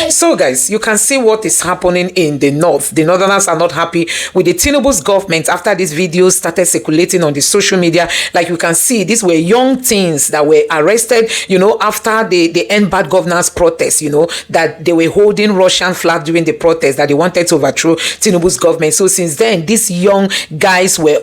So guys, you can see what is happening in the north. The northerners are not happy with the Tinubu's government after this video started circulating on the social media. Like you can see, these were young teens that were arrested, after the End Bad Governance protest, that they were holding Russian flag during the protest, that they wanted to overthrow Tinubu's government. So since then, these young guys were,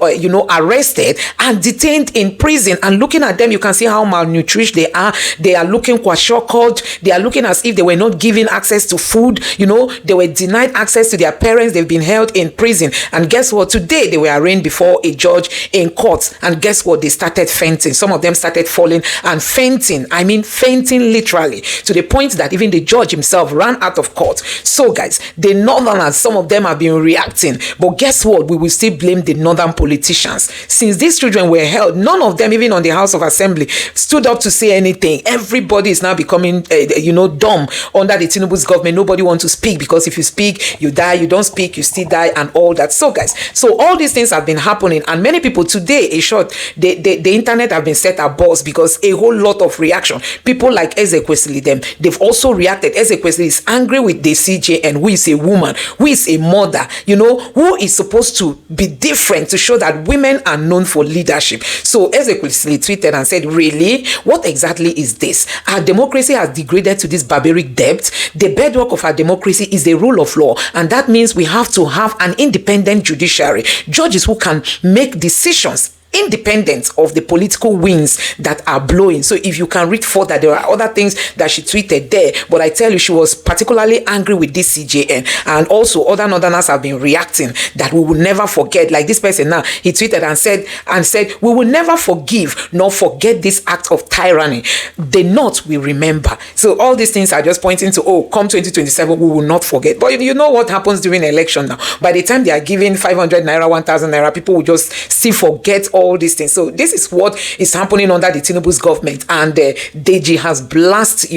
arrested and detained in prison. And looking at them, you can see how malnourished they are. They are looking kwashiorkor. They are looking as if they were not given access to food. They were denied access to their parents. They've been held in prison. And guess what? Today, they were arraigned before a judge in court. And guess what? They started fainting. Some of them started falling and fainting. I mean, fainting literally, to the point that even the judge himself ran out of court. So guys, the northerners, some of them have been reacting. But guess what? We will still blame the northern politicians. Since these children were held, none of them, even on the House of Assembly, stood up to say anything. Everybody is now becoming, dumb under the Tinubu's government. Nobody wants to speak, because if you speak, you die. You don't speak, you still die, and all that. So guys, so all these things have been happening, and many people today, the internet have been set abuzz because a whole lot of reaction. People like Ezekwesili, they've also reacted. Ezekwesili is angry with the CJN, who is a woman, who is a mother, who is supposed to be different, to show that women are known for leadership. So Ezekwesili tweeted and said, really? What exactly is this? Our democracy has degraded to this barbaric depth. The bedrock of our democracy is the rule of law, and that means we have to have an independent judiciary, judges who can make decisions independent of the political winds that are blowing. So if you can read further, there are other things that she tweeted there, but I tell you, she was particularly angry with this CJN. And also other northerners have been reacting that we will never forget. Like this person now, he tweeted and said we will never forgive nor forget this act of tyranny. The North will remember. So all these things are just pointing to, come 2027, we will not forget. But you know what happens during election now? By the time they are giving 500 naira, 1,000 naira, people will just still forget all these things. So this is what is happening under the Tinubu's government, and Deji has blasted,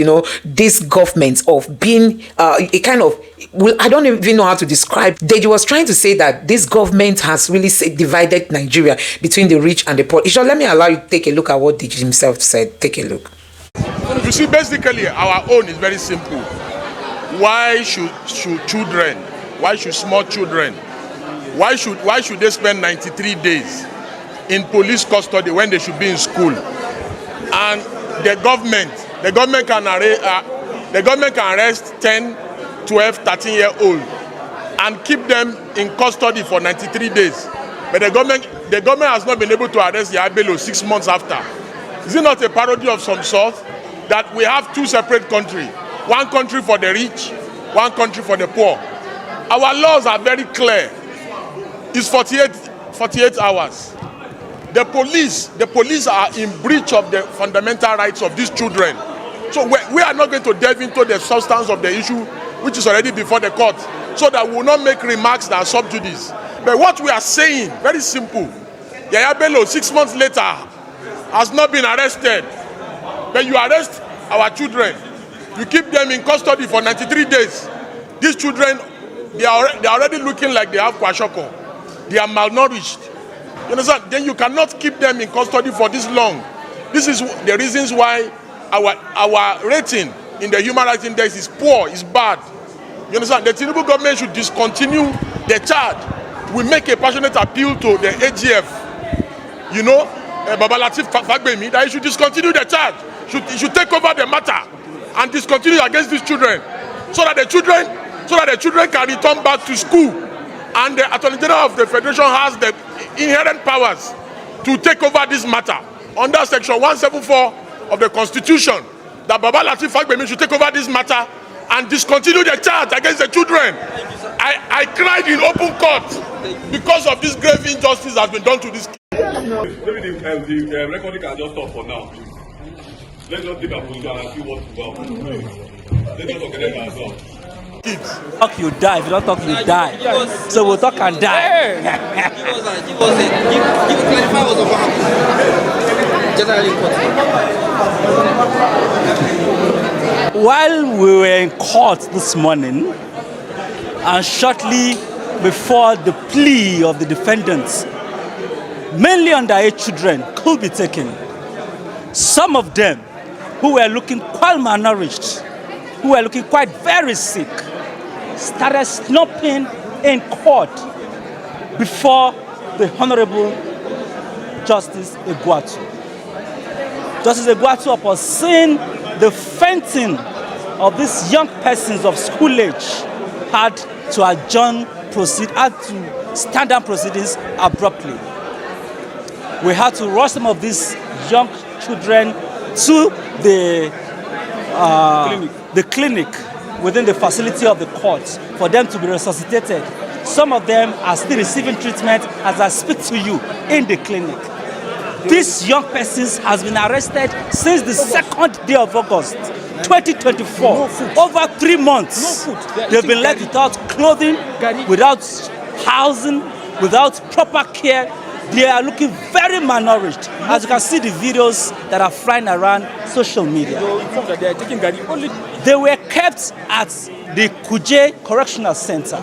this government of being a kind of, I don't even know how to describe. Deji was trying to say that this government has really divided Nigeria between the rich and the poor. Isha, let me allow you to take a look at what Deji himself said. Take a look. You see, basically, our own is very simple. Why should children, why should small children, why should they spend 93 days in police custody when they should be in school? And the government can arrest 10, 12, 13-year-old and keep them in custody for 93 days. But the government has not been able to arrest Yabelo 6 months after. Is it not a parody of some sort that we have two separate countries? One country for the rich, one country for the poor. Our laws are very clear. It's 48 hours. The police are in breach of the fundamental rights of these children. So we are not going to delve into the substance of the issue, which is already before the court, so that we will not make remarks that are sub judice. But what we are saying, very simple. Yaya Bello, 6 months later, has not been arrested. But you arrest our children. You keep them in custody for 93 days. These children, they are already looking like they have kwashiorkor. They are malnourished. You understand? Then you cannot keep them in custody for this long. This is the reasons why our rating in the Human Rights Index is poor, is bad. You understand? The Tinubu government should discontinue the charge. We make a passionate appeal to the AGF, Baba Latif Fagbemi, that he should discontinue the charge. He should take over the matter and discontinue against these children, so that the children can return back to school. And the Attorney General of the Federation has the inherent powers to take over this matter under Section 174 of the Constitution, that Baba Latif Fagbemi should take over this matter and discontinue the charge against the children. I cried in open court because of this grave injustice that has been done to this kid. Maybe the recording can just stop for now. Let's just take a position and see what will happen. Let's just organize ourselves. Talk, you die. If you don't talk, you die. So we'll talk and die. Give clarify what happened. Generally, while we were in court this morning, and shortly before the plea of the defendants, mainly underage children, could be taken, some of them who were looking quite malnourished who were looking quite very sick, started slumping in court before the Honorable Justice Egwatu. Justice Egwatu, upon seeing the fainting of these young persons of school age, had to had to stand down proceedings abruptly. We had to rush some of these young children to the clinic within the facility of the court for them to be resuscitated. Some of them are still receiving treatment as I speak to you in the clinic. This young person has been arrested since the 2nd day of August 2024. Over 3 months, they've been left without clothing, without housing, without proper care. They are looking very malnourished, as you can see the videos that are flying around social media. They were kept at the Kuje Correctional Center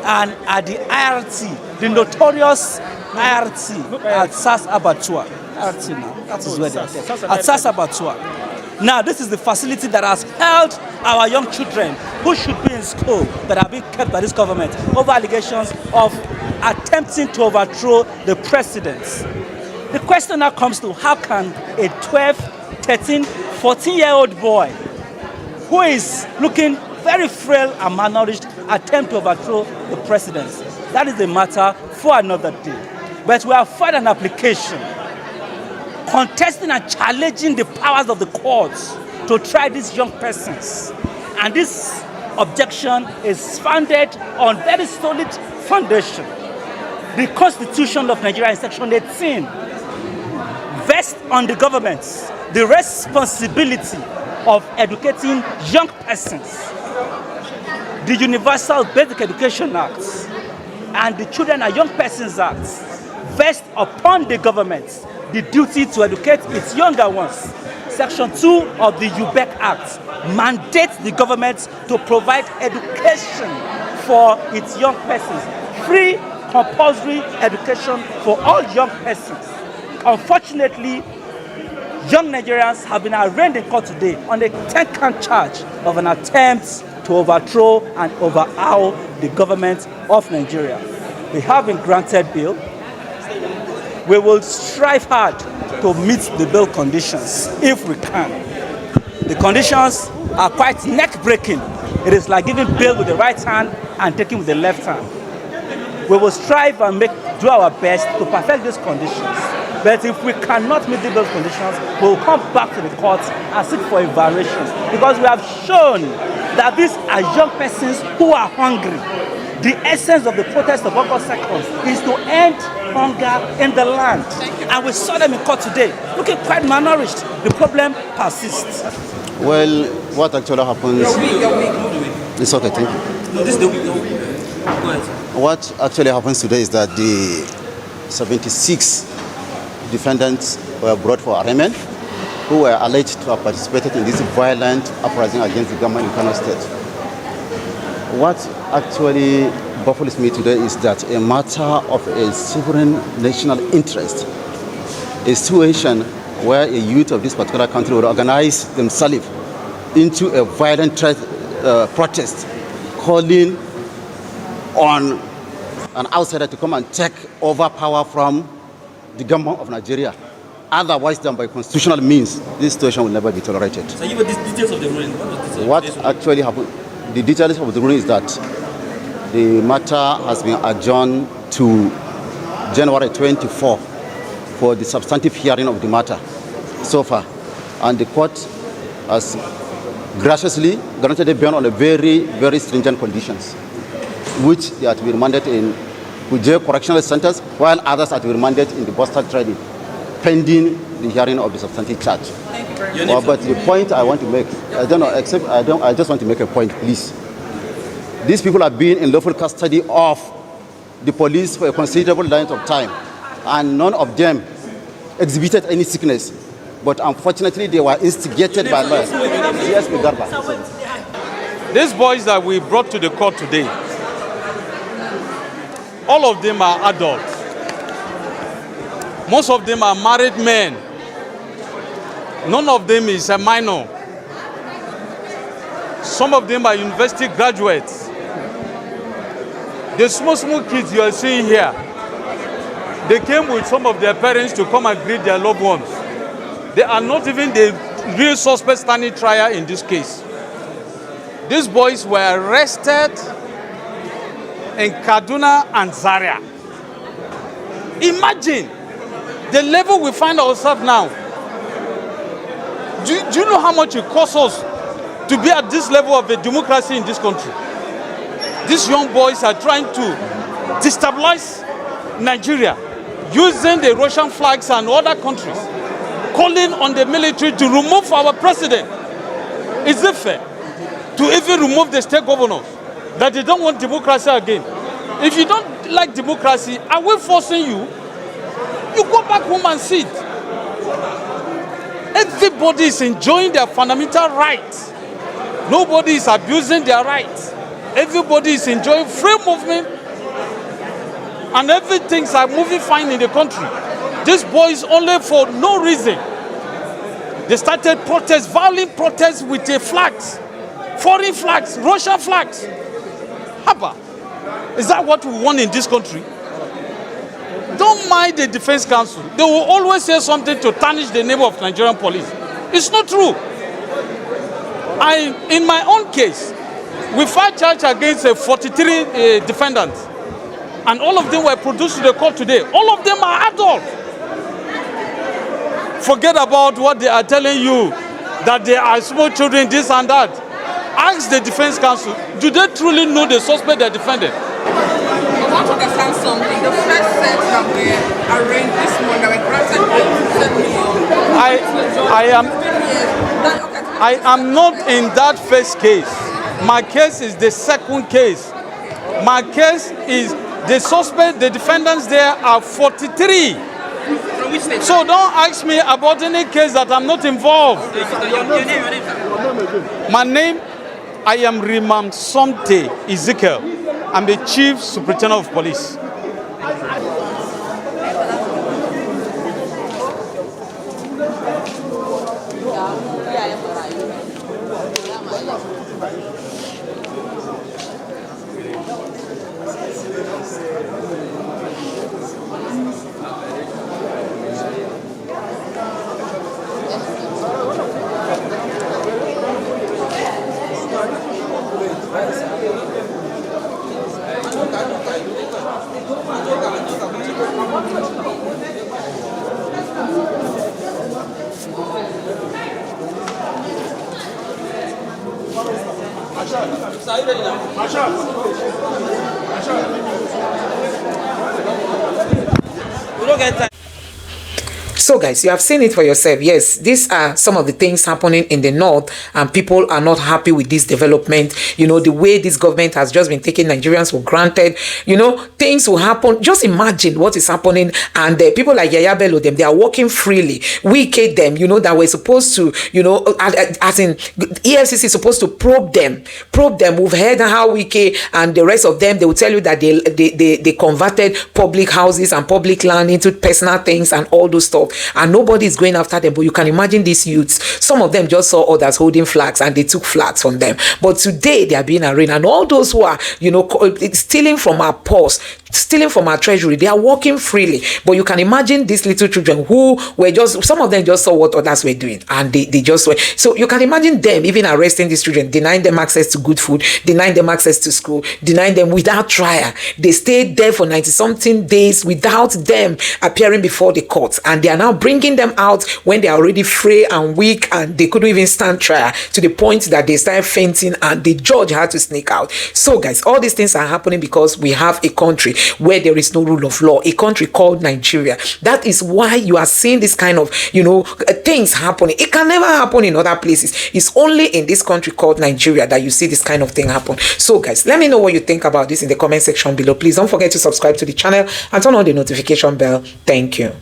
and at the IRT, the notorious IRT at SAS Abattoir. IRT now, that is where they are. At SAS Abattoir. Now, this is the facility that has held our young children who should be in school that are being kept by this government over allegations of attempting to overthrow the president. The question now comes to how can a 12, 13, 14-year-old boy who is looking very frail and malnourished attempt to overthrow the president? That is a matter for another day. But we have filed an application contesting and challenging the powers of the courts to try these young persons. And this objection is founded on very solid foundation. The Constitution of Nigeria in Section 18 vests on the government the responsibility of educating young persons. The Universal Basic Education Act and the Children and Young Persons Act vest upon the government the duty to educate its younger ones. Section 2 of the UBEC Act mandates the government to provide education for its young persons. Free, compulsory education for all young persons. Unfortunately, young Nigerians have been arraigned in court today on a 10-count charge of an attempt to overthrow and overhaul the government of Nigeria. They have been granted bail. We will strive hard to meet the bail conditions if we can. The conditions are quite neck-breaking. It is like giving bail with the right hand and taking with the left hand. We will strive and do our best to perfect these conditions. But if we cannot meet the bail conditions, we will come back to the courts and seek for a variation. Because we have shown that these are young persons who are hungry. The essence of the protest of August 2nd is to end hunger in the land. And we saw them in court today, looking quite malnourished. The problem persists. Well, what actually happens... It's okay, thank you. No, this is the week. Go ahead. What actually happens today is that the 76 defendants were brought for arraignment who were alleged to have participated in this violent uprising against the government in Kano State. What actually baffles me today is that a matter of a sovereign national interest, a situation where a youth of this particular country would organize themselves into a violent protest, calling on an outsider to come and take over power from the government of Nigeria, otherwise than by constitutional means. This situation will never be tolerated. So give us the details of the ruling. What actually happened? The details of the ruling is that the matter has been adjourned to January 24 for the substantive hearing of the matter so far. And the court has graciously granted a bail on a very, very stringent conditions, which they are to be remanded in Kuje Correctional Centers, while others are to be remanded in the Boston Trading, pending the hearing of the substantive charge. Thank you very much. But the point I want to make, I just want to make a point, please. These people have been in lawful custody of the police for a considerable length of time, and none of them exhibited any sickness. But unfortunately, they were instigated by lawyers. Yes, Garba. These boys that we brought to the court today, all of them are adults. Most of them are married men. None of them is a minor. Some of them are university graduates. The small kids you are seeing here, they came with some of their parents to come and greet their loved ones. They are not even the real suspects standing trial in this case. These boys were arrested in Kaduna and Zaria. Imagine the level we find ourselves now. Do you know how much it costs us to be at this level of a democracy in this country? These young boys are trying to destabilize Nigeria using the Russian flags and other countries, calling on the military to remove our president. Is it fair to even remove the state governors that they don't want democracy again? If you don't like democracy, are we forcing you? You go back home and sit. Everybody is enjoying their fundamental rights. Nobody is abusing their rights. Everybody is enjoying free movement, and everything are moving fine in the country. These boys only for no reason. They started protests, violent protests with the flags, foreign flags, Russian flags. Haba, is that what we want in this country? Don't mind the Defense Council. They will always say something to tarnish the name of Nigerian police. It's not true. In my own case, we filed charge against 43 defendants, and all of them were produced to the court today. All of them are adults. Forget about what they are telling you, that they are small children, this and that. Ask the Defense Council, do they truly know the suspect they defended? I want to understand something. The first set that were arraigned this morning, that were granted I am not in that first case. My case is the second case. My case is the suspect, the defendants there are 43. So don't ask me about any case that I'm not involved. My name, I am Rimam Somte Ezekiel. I'm the Chief Superintendent of Police. So guys, you have seen it for yourself. Yes, these are some of the things happening in the north, and people are not happy with this development. You know, the way this government has just been taking Nigerians for granted. You know, things will happen. Just imagine what is happening, and people like Yaya Bello, them, they are working freely. We kid them, you know, that we're supposed to, you know, as in EFCC is supposed to probe them. We've heard how Wike and the rest of them, they will tell you that they converted public houses and public land into personal things and all those stuff. And nobody is going after them. But you can imagine these youths. Some of them just saw others holding flags and they took flags from them. But today they are being arraigned. And all those who are, you know, stealing from our purse, stealing from our treasury, they are walking freely. But you can imagine these little children who were just, some of them just saw what others were doing. And they just were. So you can imagine them even arresting these children, denying them access to good food, denying them access to school, denying them without trial. They stayed there for 90-something days without them appearing before the courts. And they are now bringing them out when they are already frail and weak and they couldn't even stand trial, to the point that they started fainting and the judge had to sneak out. So guys, all these things are happening because we have a country where there is no rule of law, a country called Nigeria. That is why you are seeing this kind of, you know, things happening. It can never happen in other places. It's only in this country called Nigeria that you see this kind of thing happen. So guys, let me know what you think about this in the comment section below. Please don't forget to subscribe to the channel and turn on the notification bell. Thank you.